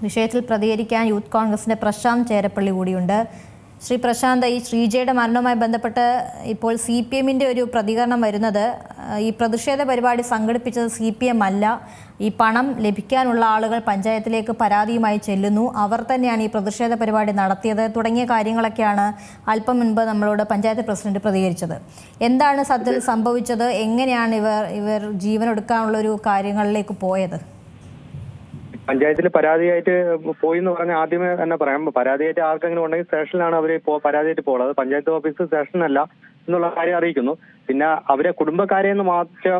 വിഷയത്തിൽ പ്രതികരിക്കാൻ യൂത്ത് കോൺഗ്രസിന്റെ പ്രശാന്ത് ചേരപ്പള്ളി കൂടിയുണ്ട്. ശ്രീ പ്രശാന്ത്, ഈ ശ്രീജയുടെ മരണവുമായി ബന്ധപ്പെട്ട് ഇപ്പോൾ CPMന്റെ ഒരു പ്രതികരണം വരുന്നത്, ഈ പ്രതിഷേധ പരിപാടി സംഘടിപ്പിച്ചത് CPM അല്ല, ഈ പണം ലഭിക്കാനുള്ള ആളുകൾ പഞ്ചായത്തിലേക്ക് പരാതിയുമായി ചെല്ലുന്നു, അവർ തന്നെയാണ് ഈ പ്രതിഷേധ പരിപാടി നടത്തിയത് തുടങ്ങിയ കാര്യങ്ങളൊക്കെയാണ് അല്പം മുൻപ് നമ്മളോട് പഞ്ചായത്ത് പ്രസിഡന്റ് പ്രതികരിച്ചത്. എന്താണ് സത്യത്തിൽ സംഭവിച്ചത്? എങ്ങനെയാണ് ഇവർ ജീവനൊടുക്കാനുള്ള ഒരു കാര്യങ്ങളിലേക്ക് പോയത്? പഞ്ചായത്തിൽ പരാതിയായിട്ട് പോയി എന്ന് പറഞ്ഞാൽ ആദ്യമേ തന്നെ പറയാം, പരാതിയായിട്ട് ആർക്കെങ്കിലും ഉണ്ടെങ്കിൽ സ്റ്റേഷനിലാണ് അവർ പരാതിയായിട്ട് പോകുന്നത്. പഞ്ചായത്ത് ഓഫീസ് സ്റ്റേഷനല്ല എന്നുള്ള കാര്യം അറിയിക്കുന്നു. പിന്നെ അവരെ കുടുംബക്കാരെ നിന്ന് മാറ്റിയ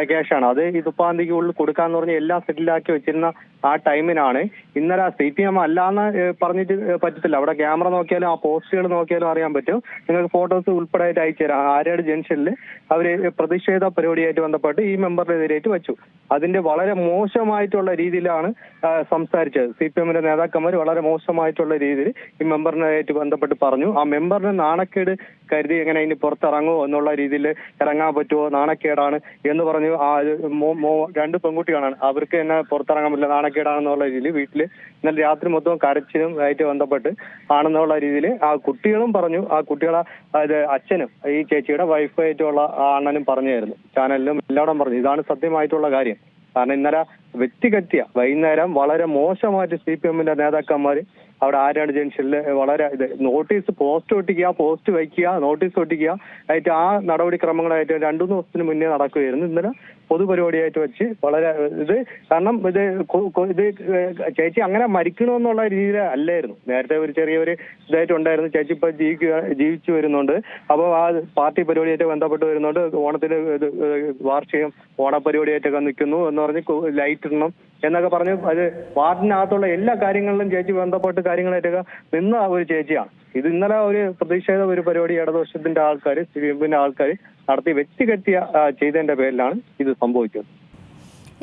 ക്യാഷാണ് അത്. ഈ 30-ാം തീയതിക്കുള്ളിൽ കൊടുക്കാന്ന് പറഞ്ഞ് എല്ലാം സെറ്റിലാക്കി വെച്ചിരുന്ന ആ ടൈമിനാണ് ഇന്നലെ CPM അല്ലാന്ന് പറഞ്ഞിട്ട് പറ്റത്തില്ല. അവിടെ ക്യാമറ നോക്കിയാലും ആ പോസ്റ്റുകൾ നോക്കിയാലും അറിയാൻ പറ്റും. നിങ്ങൾക്ക് ഫോട്ടോസ് ഉൾപ്പെടെ ആയിട്ട് അയച്ചു തരാം. ആര്യാട് ജംഗ്ഷനിൽ അവര് പ്രതിഷേധ പരിപാടിയായിട്ട് ബന്ധപ്പെട്ട് ഈ മെമ്പറിനെതിരായിട്ട് വെച്ചു. അതിന്റെ വളരെ മോശമായിട്ടുള്ള രീതിയിലാണ് സംസാരിച്ചത്. CPMന്റെ നേതാക്കന്മാർ വളരെ മോശമായിട്ടുള്ള രീതിയിൽ ഈ മെമ്പറിനായിട്ട് ബന്ധപ്പെട്ട് പറഞ്ഞു. ആ മെമ്പറിന് നാണക്കേട് കരുതി എങ്ങനെ ഇനി പുറത്തിറങ്ങുമോ എന്നുള്ള രീതിയിൽ ഇറങ്ങാൻ പറ്റുമോ, നാണക്കേടാണ് എന്ന് പറഞ്ഞു. ആ 2 പെൺകുട്ടികളാണ്, അവർക്ക് തന്നെ പുറത്തിറങ്ങാൻ പറ്റില്ല, നാണക്കേടാണെന്നുള്ള രീതിയിൽ വീട്ടിൽ ഇന്നലെ രാത്രി മൊത്തം കരച്ചിലും ആയിട്ട് ബന്ധപ്പെട്ട് ആണെന്നുള്ള രീതിയിൽ ആ കുട്ടികളും പറഞ്ഞു. ആ കുട്ടികളെ അച്ഛനും ഈ ചേച്ചിയുടെ വൈഫായിട്ടുള്ള ആ അണ്ണനും പറഞ്ഞായിരുന്നു, ചാനലിലും എല്ലായിടം പറഞ്ഞു. ഇതാണ് സത്യമായിട്ടുള്ള കാര്യം. കാരണം ഇന്നലെ വ്യക്തിഗത്യ വൈകുന്നേരം വളരെ മോശമായിട്ട് CPMന്റെ നേതാക്കന്മാർ അവിടെ ആര്യാട് ജംഗ്ഷനിൽ വളരെ നോട്ടീസ് പോസ്റ്റ് ഒട്ടിക്കുക, പോസ്റ്റ് വയ്ക്കുക, നോട്ടീസ് ഒട്ടിക്കുക ആയിട്ട് ആ നടപടിക്രമങ്ങളായിട്ട് 2-3 ദിവസത്തിന് മുന്നേ നടക്കുകയായിരുന്നു. ഇന്നലെ പൊതുപരിപാടിയായിട്ട് വെച്ച് വളരെ കാരണം ഇത് ചേച്ചി അങ്ങനെ മരിക്കണമെന്നുള്ള രീതിയിൽ അല്ലായിരുന്നു. നേരത്തെ ഒരു ചെറിയൊരു ഇതായിട്ടുണ്ടായിരുന്നു. ചേച്ചി ഇപ്പൊ ജീവിച്ചു വരുന്നുണ്ട്. അപ്പോൾ ആ പാർട്ടി പരിപാടിയായിട്ട് ബന്ധപ്പെട്ട് വരുന്നുണ്ട്. ഓണത്തിന് വാർഷികം ഓണപരിപാടിയായിട്ടൊക്കെ നിൽക്കുന്നു എന്ന് പറഞ്ഞ് ലൈറ്റ് ഇടണം എന്നൊക്കെ പറഞ്ഞ് അത് വാർഡിനകത്തുള്ള എല്ലാ കാര്യങ്ങളിലും ചേച്ചി ബന്ധപ്പെട്ട് കാര്യങ്ങളായിട്ടൊക്കെ നിന്ന ഒരു ചേച്ചിയാണ്. ഇത് ഇന്നലെ ഒരു പ്രതിഷേധ ഒരു പരിപാടി ഇടതുപക്ഷത്തിന്റെ ആൾക്കാർ, CPMന്റെ ആൾക്കാർ നടത്തി വ്യക്തിഗത്യ ചെയ്തതിന്റെ പേരിലാണ് ഇത് സംഭവിച്ചത്.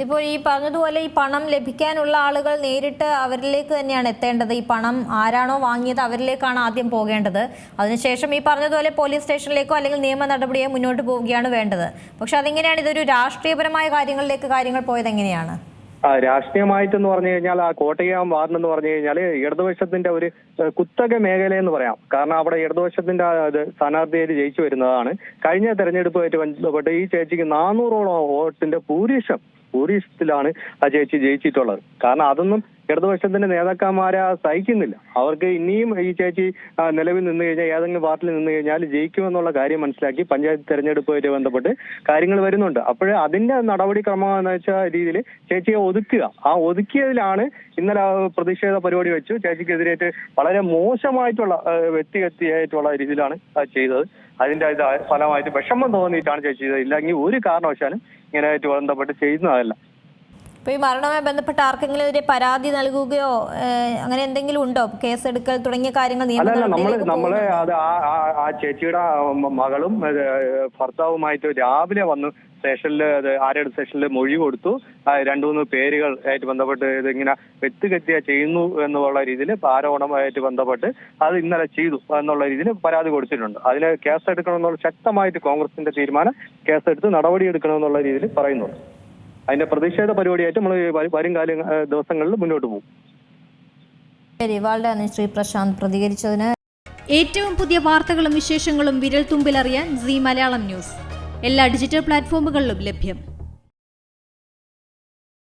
ഇപ്പോൾ ഈ പറഞ്ഞതുപോലെ ഈ പണം ലഭിക്കാനുള്ള ആളുകൾ നേരിട്ട് അവരിലേക്ക് തന്നെയാണ് എത്തേണ്ടത്. ഈ പണം ആരാണോ വാങ്ങിയത് അവരിലേക്കാണ് ആദ്യം പോകേണ്ടത്. അതിനുശേഷം ഈ പറഞ്ഞതുപോലെ പോലീസ് സ്റ്റേഷനിലേക്കോ അല്ലെങ്കിൽ നിയമ നടപടിയോ മുന്നോട്ട് പോവുകയാണ് വേണ്ടത്. പക്ഷെ അതെങ്ങനെയാണ് ഇതൊരു രാഷ്ട്രീയപരമായ കാര്യങ്ങളിലേക്ക് കാര്യങ്ങൾ പോയത് എങ്ങനെയാണ്? രാഷ്ട്രീയമായിട്ടെന്ന് പറഞ്ഞു കഴിഞ്ഞാൽ ആ കോട്ടയം വാർഡെന്ന് പറഞ്ഞു കഴിഞ്ഞാൽ ഇടതുപക്ഷത്തിന്റെ ഒരു കുത്തക മേഖലയെന്ന് പറയാം. കാരണം അവിടെ ഇടതുപക്ഷത്തിന്റെ സ്ഥാനാർത്ഥിയായിട്ട് ജയിച്ചു വരുന്നതാണ്. കഴിഞ്ഞ തെരഞ്ഞെടുപ്പുമായിട്ട് ബന്ധപ്പെട്ട് ഈ ചേച്ചിക്ക് 400ഓളം വോട്ടിന്റെ ഭൂരിപക്ഷത്തിലാണ് ആ ചേച്ചി ജയിച്ചിട്ടുള്ളത്. കാരണം അതൊന്നും ഇടതുപക്ഷത്തിന്റെ നേതാക്കന്മാരെ സഹിക്കുന്നില്ല. അവർക്ക് ഇനിയും ഈ ചേച്ചി നിലവിൽ നിന്ന് കഴിഞ്ഞാൽ ഏതെങ്കിലും പാർട്ടിയിൽ നിന്ന് കഴിഞ്ഞാൽ ജയിക്കുമെന്നുള്ള കാര്യം മനസ്സിലാക്കി പഞ്ചായത്ത് തെരഞ്ഞെടുപ്പുമായിട്ട് ബന്ധപ്പെട്ട് കാര്യങ്ങൾ വരുന്നുണ്ട്. അപ്പോൾ അതിന്റെ നടപടിക്രമം എന്ന് വെച്ച രീതിയിൽ ചേച്ചിയെ ഒതുക്കുക. ആ ഒതുക്കിയതിലാണ് ഇന്നലെ പ്രതിഷേധ പരിപാടി വെച്ചു. ചേച്ചിക്കെതിരായിട്ട് വളരെ മോശമായിട്ടുള്ള വ്യക്തിഗതിയായിട്ടുള്ള രീതിയിലാണ് ചെയ്തത്. അതിന്റെ ഫലമായിട്ട് വിഷമം തോന്നിയിട്ടാണ് ചേച്ചി ചെയ്തത്. ഇല്ലെങ്കിൽ ഒരു കാരണവശാലും ഇങ്ങനെയായിട്ട് ബന്ധപ്പെട്ട് ചെയ്യുന്നതല്ല. ഇപ്പൊ ഈ മരണവുമായി ബന്ധപ്പെട്ട് ആർക്കെങ്കിലും എതിരെ പരാതി നൽകുകയോ അങ്ങനെ എന്തെങ്കിലും ഉണ്ടോ? കേസെടുക്കൽ തുടങ്ങിയ കാര്യങ്ങൾ നമ്മള് അത് ആ ചേച്ചിയുടെ മകളും ഭർത്താവുമായിട്ട് രാവിലെ വന്ന് സ്റ്റേഷനിൽ ആര്യാട് സ്റ്റേഷനിൽ മൊഴി കൊടുത്തു. 2-3 പേരുകൾ ആയിട്ട് ബന്ധപ്പെട്ട് ഇതിങ്ങനെ വ്യക്തിഗത്യ ചെയ്യുന്നു എന്നുള്ള രീതിയിൽ ആരോപണമായിട്ട് ബന്ധപ്പെട്ട് അത് ഇന്നലെ ചെയ്തു എന്നുള്ള രീതിയിൽ പരാതി കൊടുത്തിട്ടുണ്ട്. അതിന് കേസെടുക്കണമെന്നുള്ള ശക്തമായിട്ട് കോൺഗ്രസിന്റെ തീരുമാനം, കേസെടുത്ത് നടപടിയെടുക്കണമെന്നുള്ള രീതിയിൽ പറയുന്നുണ്ട്. അതിന്റെ പ്രതിഷേധ പരിപാടിയായിട്ട് നമ്മൾ വരും ദിവസങ്ങളിൽ മുന്നോട്ട് പോകും. ശ്രീ പ്രശാന്ത് പ്രതികരിച്ചതിന്. ഏറ്റവും പുതിയ വാർത്തകളും വിശേഷങ്ങളും വിരൽ തുമ്പിലറിയാൻ Zee മലയാളം ന്യൂസ് എല്ലാ ഡിജിറ്റൽ പ്ലാറ്റ്ഫോമുകളിലും ലഭ്യം.